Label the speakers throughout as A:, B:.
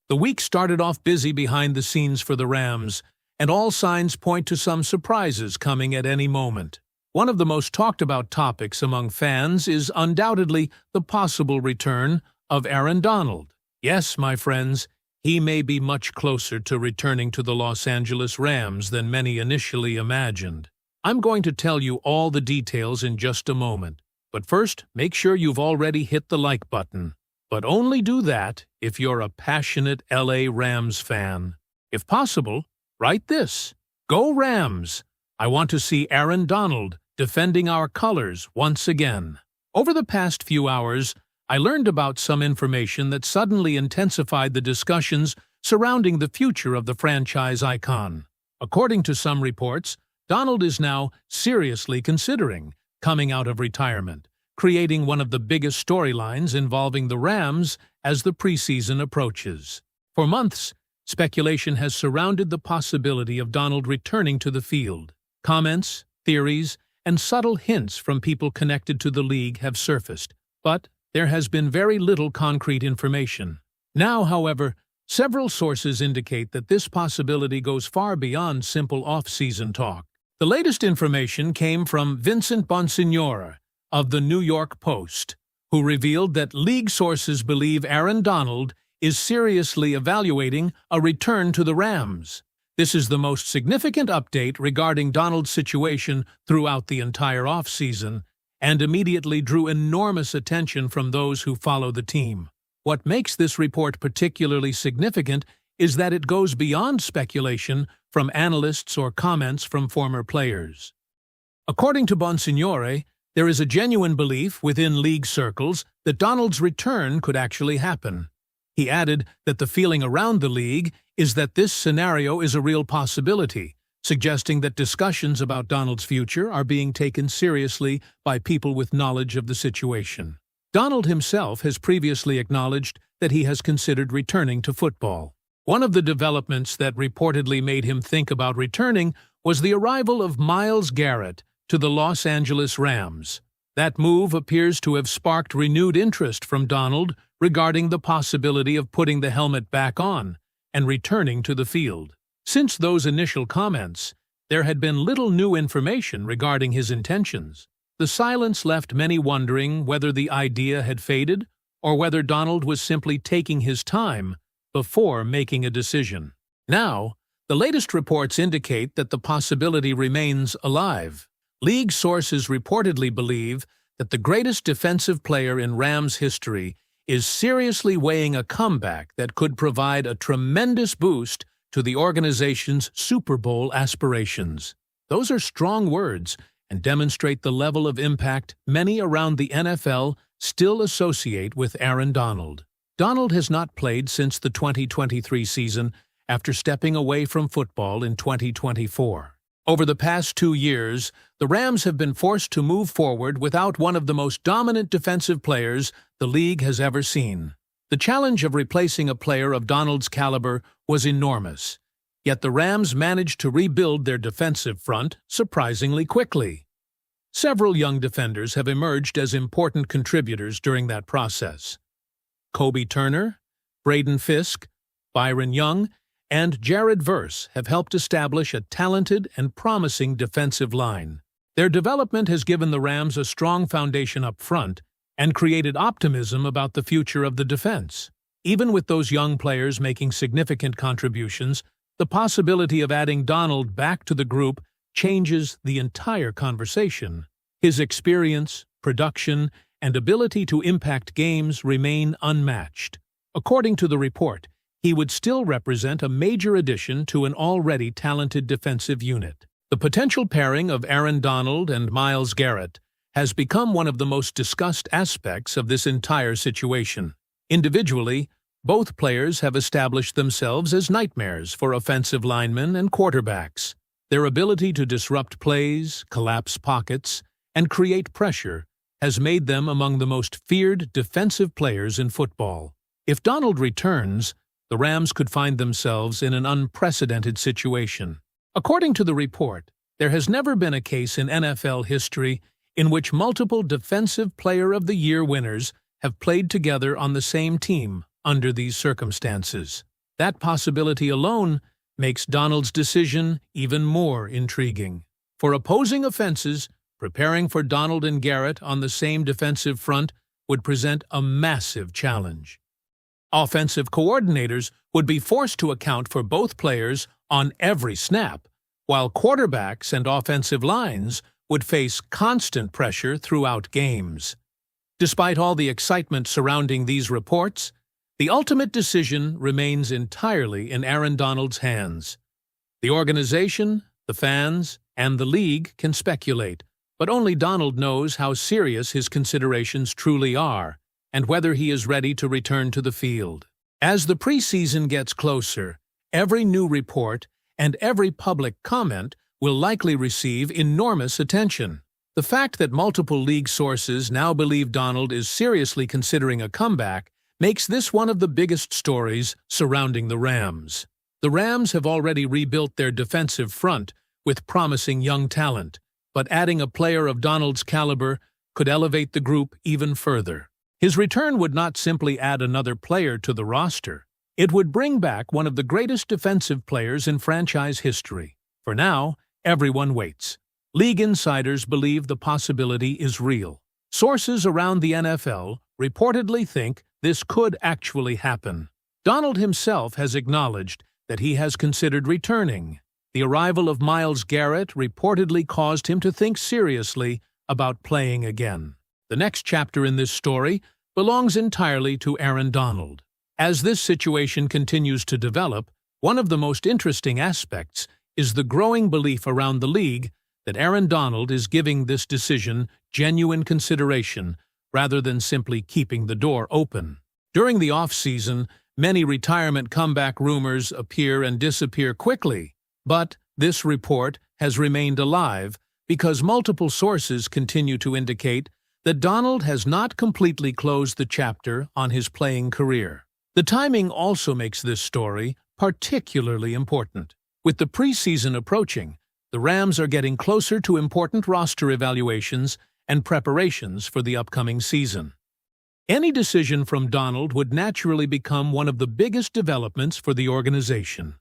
A: The week started off busy behind the scenes for the Rams, and all signs point to some surprises coming at any moment. One of the most talked about topics among fans is undoubtedly the possible return of Aaron Donald. Yes, my friends, he may be much closer to returning to the Los Angeles Rams than many initially imagined. I'm going to tell you all the details in just a moment, but first, make sure you've already hit the like button. But only do that if you're a passionate LA Rams fan. If possible, write this: Go Rams! I want to see Aaron Donald defending our colors once again. Over the past few hours, I learned about some information that suddenly intensified the discussions surrounding the future of the franchise icon. According to some reports, Donald is now seriously considering coming out of retirement, creating one of the biggest storylines involving the Rams as the preseason approaches. For months, speculation has surrounded the possibility of Donald returning to the field. Comments, theories, and subtle hints from people connected to the league have surfaced, but there has been very little concrete information. Now, however, several sources indicate that this possibility goes far beyond simple off-season talk. The latest information came from Vincent Bonsignore of the New York Post, who revealed that league sources believe Aaron Donald is seriously evaluating a return to the Rams. This is the most significant update regarding Donald's situation throughout the entire offseason, and immediately drew enormous attention from those who follow the team. What makes this report particularly significant is that it goes beyond speculation from analysts or comments from former players. According to Bonsignore, there is a genuine belief within league circles that Donald's return could actually happen. He added that the feeling around the league is that this scenario is a real possibility, suggesting that discussions about Donald's future are being taken seriously by people with knowledge of the situation. Donald himself has previously acknowledged that he has considered returning to football. One of the developments that reportedly made him think about returning was the arrival of Myles Garrett to the Los Angeles Rams. That move appears to have sparked renewed interest from Donald regarding the possibility of putting the helmet back on and returning to the field. Since those initial comments, there had been little new information regarding his intentions. The silence left many wondering whether the idea had faded or whether Donald was simply taking his time before making a decision. Now, the latest reports indicate that the possibility remains alive. League sources reportedly believe that the greatest defensive player in Rams history is seriously weighing a comeback that could provide a tremendous boost to the organization's Super Bowl aspirations. Those are strong words and demonstrate the level of impact many around the NFL still associate with Aaron Donald. Donald has not played since the 2023 season after stepping away from football in 2024. Over the past 2 years, the Rams have been forced to move forward without one of the most dominant defensive players the league has ever seen. The challenge of replacing a player of Donald's caliber was enormous, yet the Rams managed to rebuild their defensive front surprisingly quickly. Several young defenders have emerged as important contributors during that process. Kobe Turner, Braden Fisk, Byron Young, and Jared Verse have helped establish a talented and promising defensive line. Their development has given the Rams a strong foundation up front and created optimism about the future of the defense. Even with those young players making significant contributions, the possibility of adding Donald back to the group changes the entire conversation. His experience, production, and ability to impact games remain unmatched. According to the report, he would still represent a major addition to an already talented defensive unit. The potential pairing of Aaron Donald and Myles Garrett has become one of the most discussed aspects of this entire situation. Individually, both players have established themselves as nightmares for offensive linemen and quarterbacks. Their ability to disrupt plays, collapse pockets, and create pressure has made them among the most feared defensive players in football. If Donald returns, the Rams could find themselves in an unprecedented situation. According to the report, there has never been a case in NFL history in which multiple Defensive Player of the Year winners have played together on the same team under these circumstances. That possibility alone makes Donald's decision even more intriguing. For opposing offenses, preparing for Donald and Garrett on the same defensive front would present a massive challenge. Offensive coordinators would be forced to account for both players on every snap, while quarterbacks and offensive lines would face constant pressure throughout games. Despite all the excitement surrounding these reports, the ultimate decision remains entirely in Aaron Donald's hands. The organization, the fans, and the league can speculate, but only Donald knows how serious his considerations truly are and whether he is ready to return to the field. As the preseason gets closer, every new report and every public comment will likely receive enormous attention. The fact that multiple league sources now believe Donald is seriously considering a comeback makes this one of the biggest stories surrounding the Rams. The Rams have already rebuilt their defensive front with promising young talent, but adding a player of Donald's caliber could elevate the group even further. His return would not simply add another player to the roster. It would bring back one of the greatest defensive players in franchise history. For now, everyone waits. League insiders believe the possibility is real. Sources around the NFL reportedly think this could actually happen. Donald himself has acknowledged that he has considered returning. The arrival of Myles Garrett reportedly caused him to think seriously about playing again. The next chapter in this story belongs entirely to Aaron Donald. As this situation continues to develop, one of the most interesting aspects is the growing belief around the league that Aaron Donald is giving this decision genuine consideration rather than simply keeping the door open. During the off-season, many retirement comeback rumors appear and disappear quickly, but this report has remained alive because multiple sources continue to indicate that Donald has not completely closed the chapter on his playing career. The timing also makes this story particularly important. With the preseason approaching, the Rams are getting closer to important roster evaluations and preparations for the upcoming season. Any decision from Donald would naturally become one of the biggest developments for the organization.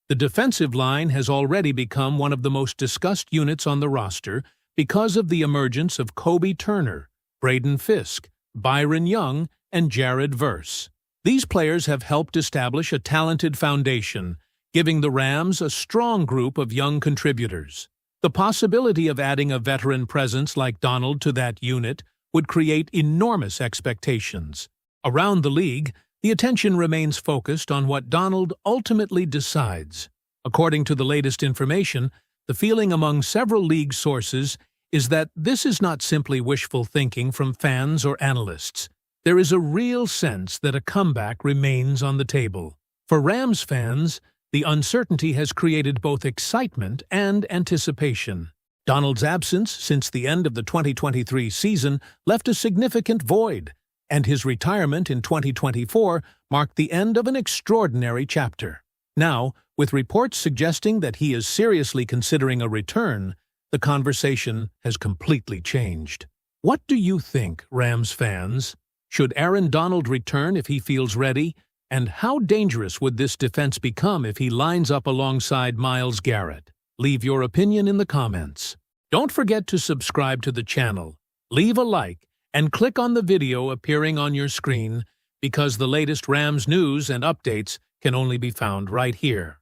A: The defensive line has already become one of the most discussed units on the roster because of the emergence of Kobe Turner, Braden Fisk, Byron Young, and Jared Verse. These players have helped establish a talented foundation, giving the Rams a strong group of young contributors. The possibility of adding a veteran presence like Donald to that unit would create enormous expectations. Around the league, the attention remains focused on what Donald ultimately decides. According to the latest information, the feeling among several league sources is that this is not simply wishful thinking from fans or analysts. There is a real sense that a comeback remains on the table. For Rams fans, the uncertainty has created both excitement and anticipation. Donald's absence since the end of the 2023 season left a significant void, and his retirement in 2024 marked the end of an extraordinary chapter. Now, with reports suggesting that he is seriously considering a return, the conversation has completely changed. What do you think, Rams fans? Should Aaron Donald return if he feels ready? And how dangerous would this defense become if he lines up alongside Myles Garrett? Leave your opinion in the comments. Don't forget to subscribe to the channel, leave a like, and click on the video appearing on your screen because the latest Rams news and updates can only be found right here.